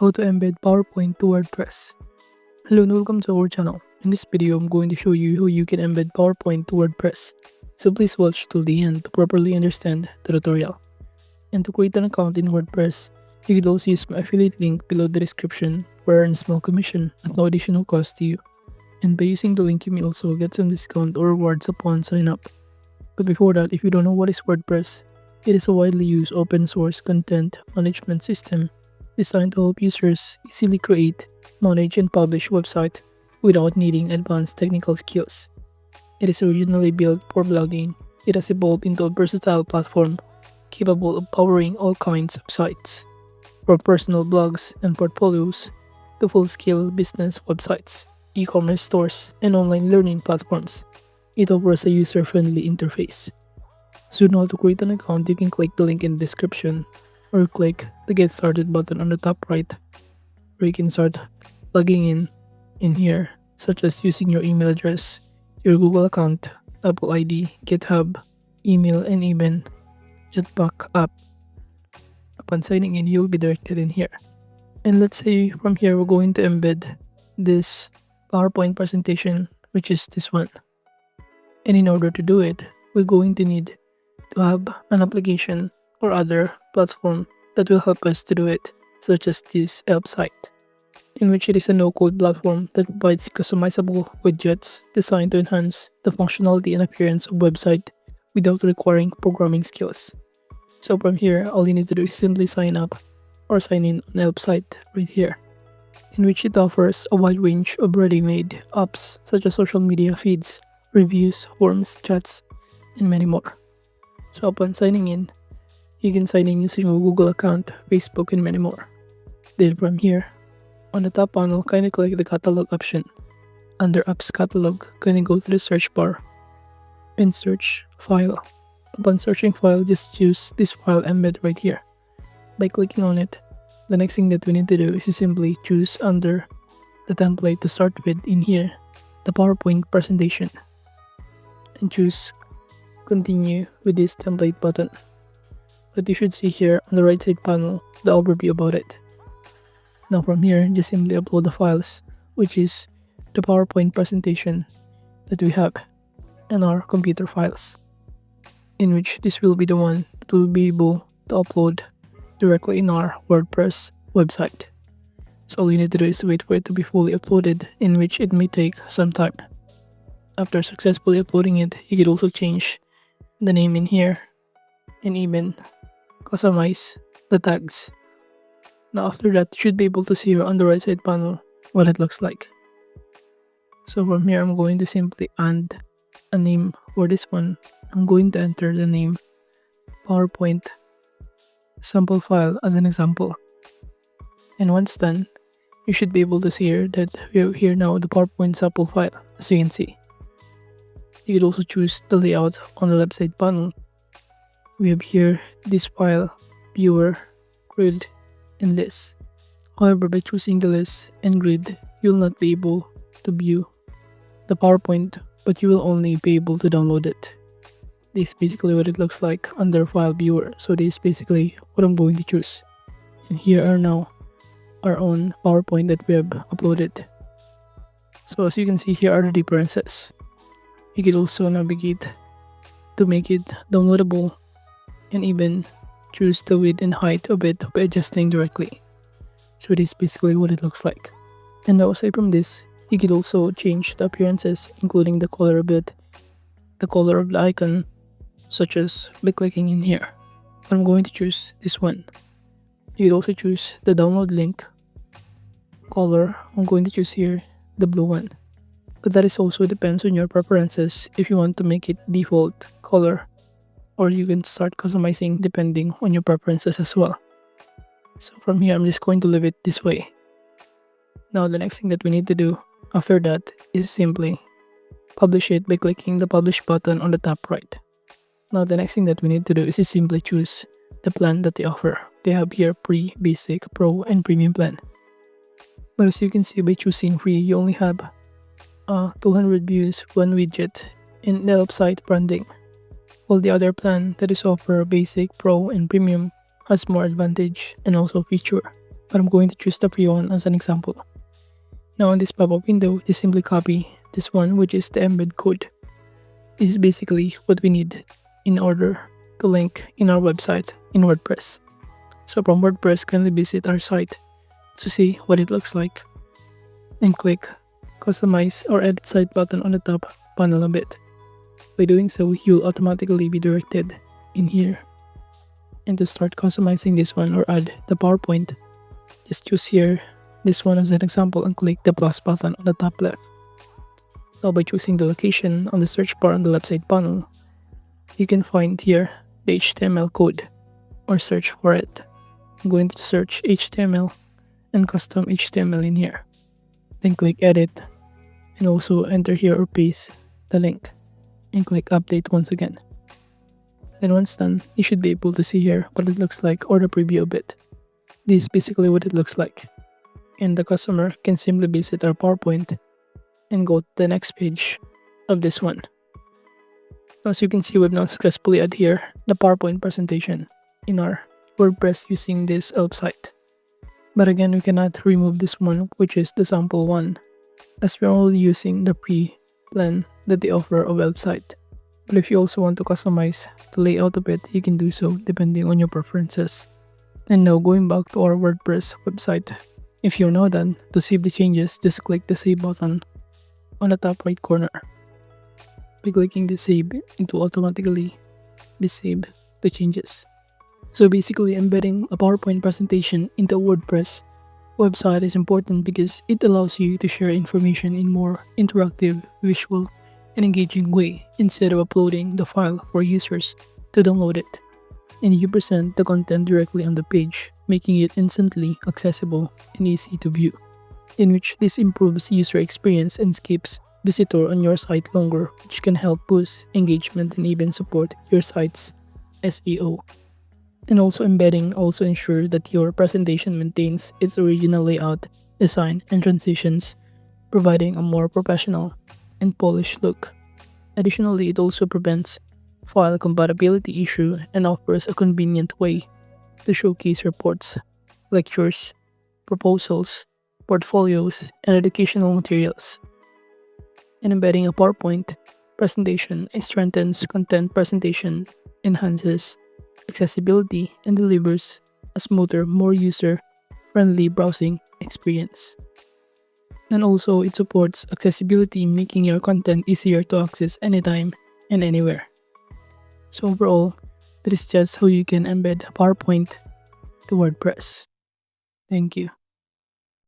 How to embed PowerPoint to WordPress. Hello and welcome to our channel. In this video, I'm going to show you how you can embed PowerPoint to WordPress. So please watch till the end to properly understand the tutorial. And to create an account in WordPress, you could also use my affiliate link below the description for earn a small commission at no additional cost to you. And by using the link, you may also get some discount or rewards upon sign up. But before that, if you don't know what is WordPress, it is a widely used open source content management system designed to help users easily create, manage, and publish websites without needing advanced technical skills. It is originally built for blogging. It has evolved into a versatile platform capable of powering all kinds of sites, from personal blogs and portfolios to full-scale business websites, e-commerce stores, and online learning platforms. It offers a user-friendly interface. So now to create an account, you can click the link in the description or click the Get Started button on the top right, where you can start logging in here, such as using your email address, your Google account, Apple ID, GitHub, email, and even Jetpack app. Upon signing in, you'll be directed in here. And let's say from here, we're going to embed this PowerPoint presentation, which is this one. And in order to do it, we're going to need to have an application or other platform that will help us to do it, such as this help site, in which it is a no-code platform that provides customizable widgets designed to enhance the functionality and appearance of website without requiring programming skills. So from here, all you need to do is simply sign up or sign in on help site right here, in which it offers a wide range of ready-made apps such as social media feeds, reviews, forms, chats, and many more. So upon signing in, you can sign in using your Google account, Facebook, and many more. Then from here, on the top panel, kindly click the catalog option. Under apps catalog, kindly go to the search bar and search file. Upon searching file, just choose this file embed right here. By clicking on it, the next thing that we need to do is to simply choose under the template to start with in here, the PowerPoint presentation, and choose continue with this template button. But you should see here on the right side panel the overview about it. Now from here, just simply upload the files, which is the PowerPoint presentation that we have in our computer files, in which this will be the one that will be able to upload directly in our WordPress website. So all you need to do is wait for it to be fully uploaded, in which it may take some time. After successfully uploading it, you could also change the name in here and even customize the tags. Now after that, you should be able to see here on the right side panel what it looks like. So from here, I'm going to simply add a name for this one. I'm going to enter the name PowerPoint sample file as an example. And once done, you should be able to see here that we have here now the PowerPoint sample file, as you can see. You could also choose the layout on the left side panel. We have here this file, viewer, grid, and list. However, by choosing the list and grid, you'll not be able to view the PowerPoint, but you will only be able to download it. This is basically what it looks like under file viewer. So this is basically what I'm going to choose. And here are now our own PowerPoint that we have uploaded. So as you can see, here are the differences. You could also navigate to make it downloadable and even choose the width and height of it by adjusting directly. So this is basically what it looks like. And now aside from this, you could also change the appearances, including the color of it, the color of the icon, such as by clicking in here. I'm going to choose this one. You could also choose the download link color. I'm going to choose here the blue one. But that is also depends on your preferences if you want to make it default color, or you can start customizing depending on your preferences as well. So from here, I'm just going to leave it this way. Now the next thing that we need to do after that is simply publish it by clicking the publish button on the top right. Now the next thing that we need to do is to simply choose the plan that they offer. They have here pre, basic, pro, and premium plan. But as you can see, by choosing free, you only have 200 views, one widget, and the website branding. While the other plan that is offer basic, pro, and premium has more advantage and also feature. but I'm going to choose the free one as an example. Now in this pop-up window, just simply copy this one, which is the embed code. This is basically what we need in order to link in our website in WordPress. So from WordPress, kindly visit our site to see what it looks like and click customize or edit site button on the top panel a bit. By doing so, you'll automatically be directed in here. And to start customizing this one or add the PowerPoint, just choose here this one as an example and click the plus button on the top left. Now by choosing the location on the search bar on the left side panel, you can find here the HTML code or search for it. I'm going to search HTML and custom HTML in here. Then click edit and also enter here or paste the link and click update once again. Then once done, you should be able to see here what it looks like or the preview of it. This is basically what it looks like. And the customer can simply visit our PowerPoint and go to the next page of this one. As you can see, we've now successfully adhered the PowerPoint presentation in our WordPress using this help site. But again, we cannot remove this one, which is the sample one, as we're only using the pre-plan that they offer of website. But if you also want to customize the layout of it, you can do so depending on your preferences. And now going back to our WordPress website, if you're now done, to save the changes, just click the save button on the top right corner. By clicking the save, it will automatically be saved the changes. So basically, embedding a PowerPoint presentation into a WordPress website is important because it allows you to share information in more interactive, visual, and engaging way instead of uploading the file for users to download it. And you present the content directly on the page, making it instantly accessible and easy to view, in which this improves user experience and keeps visitor on your site longer, which can help boost engagement and even support your site's SEO. And also embedding also ensure that your presentation maintains its original layout, design, and transitions, providing a more professional and polished look. Additionally, it also prevents file compatibility issue and offers a convenient way to showcase reports, lectures, proposals, portfolios, and educational materials. And embedding a PowerPoint presentation strengthens content presentation, enhances accessibility, and delivers a smoother, more user-friendly browsing experience. And also, it supports accessibility, making your content easier to access anytime and anywhere. So overall, that is just how you can embed a PowerPoint to WordPress. Thank you.